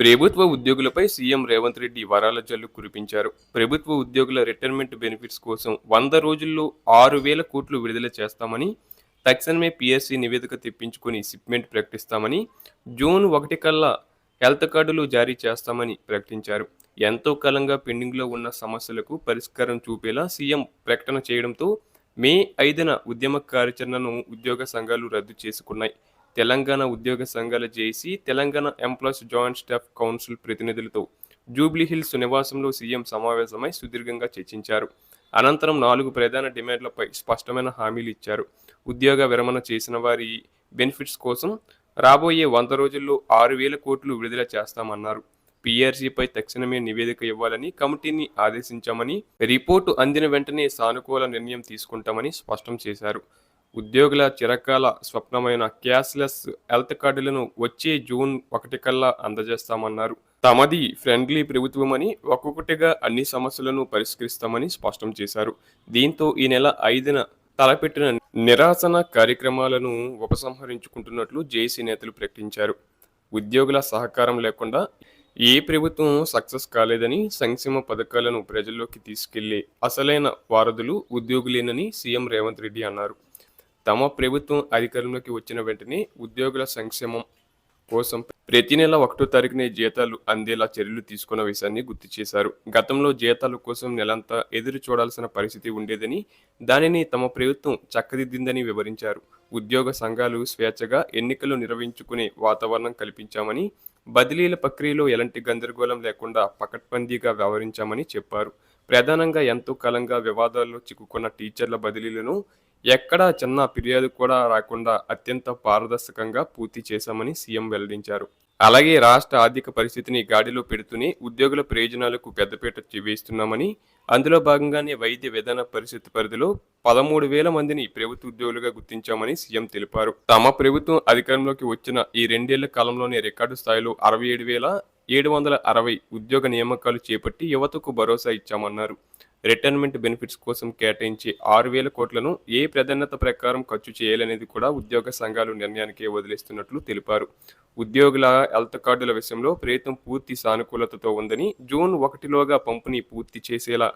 ప్రభుత్వ ఉద్యోగులపై సీఎం రేవంత్ రెడ్డి వరాల జల్లు కురిపించారు. ప్రభుత్వ ఉద్యోగుల రిటైర్మెంట్ బెనిఫిట్స్ కోసం 100 రోజుల్లో 6,000 కోట్లు విడుదల చేస్తామని, తక్షణమే పీఎస్సీ నివేదిక తెప్పించుకుని షిప్మెంట్ ప్రకటిస్తామని, జూన్ 1 కల్లా హెల్త్ కార్డులు జారీ చేస్తామని ప్రకటించారు. ఎంతో కాలంగా పెండింగ్లో ఉన్న సమస్యలకు పరిష్కారం చూపేలా సీఎం ప్రకటన చేయడంతో మే 5న ఉద్యమ కార్యాచరణను ఉద్యోగ సంఘాలు రద్దు చేసుకున్నాయి. తెలంగాణ ఉద్యోగ సంఘాల JAC, Telangana employees joint staff council ప్రతినిధులతో జూబ్లీహిల్స్ నివాసంలో సీఎం సమావేశమై సుదీర్ఘంగా చర్చించారు. అనంతరం 4 ప్రధాన డిమాండ్లపై స్పష్టమైన హామీలు ఇచ్చారు. ఉద్యోగ విరమణ చేసిన వారి బెనిఫిట్స్ కోసం రాబోయే 100 రోజుల్లో 6,000 కోట్లు విడుదల చేస్తామన్నారు. పీఆర్సీపై తక్షణమే నివేదిక ఇవ్వాలని కమిటీని ఆదేశించామని, రిపోర్టు అందిన వెంటనే సానుకూల నిర్ణయం తీసుకుంటామని స్పష్టం చేశారు. ఉద్యోగుల చిరకాల స్వప్నమైన క్యాష్లెస్ హెల్త్ కార్డులను వచ్చే జూన్ 1 కల్లా అందజేస్తామన్నారు. తమది ఫ్రెండ్లీ ప్రభుత్వమని, ఒక్కొక్కటిగా అన్ని సమస్యలను పరిష్కరిస్తామని స్పష్టం చేశారు. దీంతో ఈ నెల 5న తలపెట్టిన నిరసన కార్యక్రమాలను ఉపసంహరించుకుంటున్నట్లు జేఏసీ నేతలు ప్రకటించారు. ఉద్యోగుల సహకారం లేకుండా ఏ ప్రభుత్వం సక్సెస్ కాలేదని, సంక్షేమ పథకాలను ప్రజల్లోకి తీసుకెళ్లే అసలైన వారధులు ఉద్యోగులేనని సీఎం రేవంత్ రెడ్డి అన్నారు. తమ ప్రభుత్వం అధికారంలోకి వచ్చిన వెంటనే ఉద్యోగుల సంక్షేమం కోసం ప్రతి నెల 1వ తారీఖునే జీతాలు అందేలా చర్యలు తీసుకున్న విషయాన్ని గుర్తు చేశారు. గతంలో జీతాల కోసం నెలంతా ఎదురు చూడాల్సిన పరిస్థితి ఉండేదని, దానిని తమ ప్రభుత్వం చక్కదిద్దిందని వివరించారు. ఉద్యోగ సంఘాలు స్వేచ్ఛగా ఎన్నికలు నిర్వహించుకునే వాతావరణం కల్పించామని, బదిలీల ప్రక్రియలో ఎలాంటి గందరగోళం లేకుండా పకడ్బందీగా వ్యవహరించామని చెప్పారు. ప్రధానంగా ఎంతో కాలంగా వివాదాల్లో చిక్కుకున్న టీచర్ల బదిలీలను ఎక్కడా చిన్న ఫిర్యాదు కూడా రాకుండా అత్యంత పారదర్శకంగా పూర్తి చేశామని సీఎం వెల్లడించారు. అలాగే రాష్ట్ర ఆర్థిక పరిస్థితిని గాడిలో పెడుతూనే ఉద్యోగుల ప్రయోజనాలకు పెద్దపీట వేస్తున్నామని, అందులో భాగంగానే వైద్య విధాన పరిషత్ పరిధిలో 13,000 మందిని ప్రభుత్వ ఉద్యోగులుగా గుర్తించామని సీఎం తెలిపారు. తమ ప్రభుత్వం అధికారంలోకి వచ్చిన ఈ 2 ఏళ్ల కాలంలోనే రికార్డు స్థాయిలో 67,760 ఉద్యోగ నియామకాలు చేపట్టి యువతకు భరోసా ఇచ్చామన్నారు. రిటైర్మెంట్ బెనిఫిట్స్ కోసం కేటాయించే 6,000 కోట్లను ఏ ప్రాధాన్యత ప్రకారం ఖర్చు చేయాలనేది కూడా ఉద్యోగ సంఘాలు నిర్ణయానికే వదిలేస్తున్నట్లు తెలిపారు. ఉద్యోగుల హెల్త్ కార్డుల విషయంలో ప్రభుత్వం పూర్తి సానుకూలతతో ఉందని, జూన్ 1లోగా పంపిణీ పూర్తి చేసేలా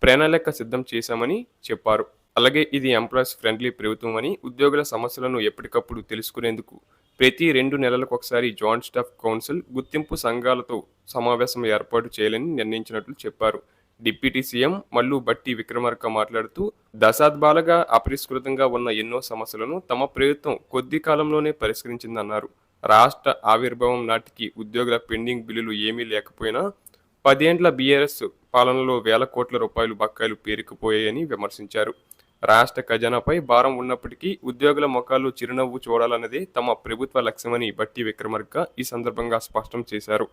ప్రణాళిక సిద్ధం చేశామని చెప్పారు. అలాగే ఇది ఎంప్లాయీస్ ఫ్రెండ్లీ ప్రభుత్వం అని, ఉద్యోగుల సమస్యలను ఎప్పటికప్పుడు తెలుసుకునేందుకు ప్రతి 2 నెలలకొకసారి జాయింట్ స్టాఫ్ కౌన్సిల్ గుర్తింపు సంఘాలతో సమావేశం ఏర్పాటు చేయాలని నిర్ణయించినట్లు చెప్పారు. డిప్యూటీ సీఎం మల్లు భట్టి విక్రమార్క మాట్లాడుతూ, దశాబ్దాలుగా అపరిష్కృతంగా ఉన్న ఎన్నో సమస్యలను తమ ప్రభుత్వం కొద్ది కాలంలోనే పరిష్కరించిందన్నారు. రాష్ట్ర ఆవిర్భావం నాటికి ఉద్యోగుల పెండింగ్ బిల్లులు ఏమీ లేకపోయినా 10 ఏండ్ల బీఆర్ఎస్ పాలనలో వేల కోట్ల రూపాయలు బకాయిలు పేరుకుపోయాయని విమర్శించారు. రాష్ట్ర ఖజానాపై భారం ఉన్నప్పటికీ ఉద్యోగుల ముఖాల్లో చిరునవ్వు చూడాలన్నదే తమ ప్రభుత్వ లక్ష్యమని భట్టి విక్రమార్క ఈ సందర్భంగా స్పష్టం చేశారు.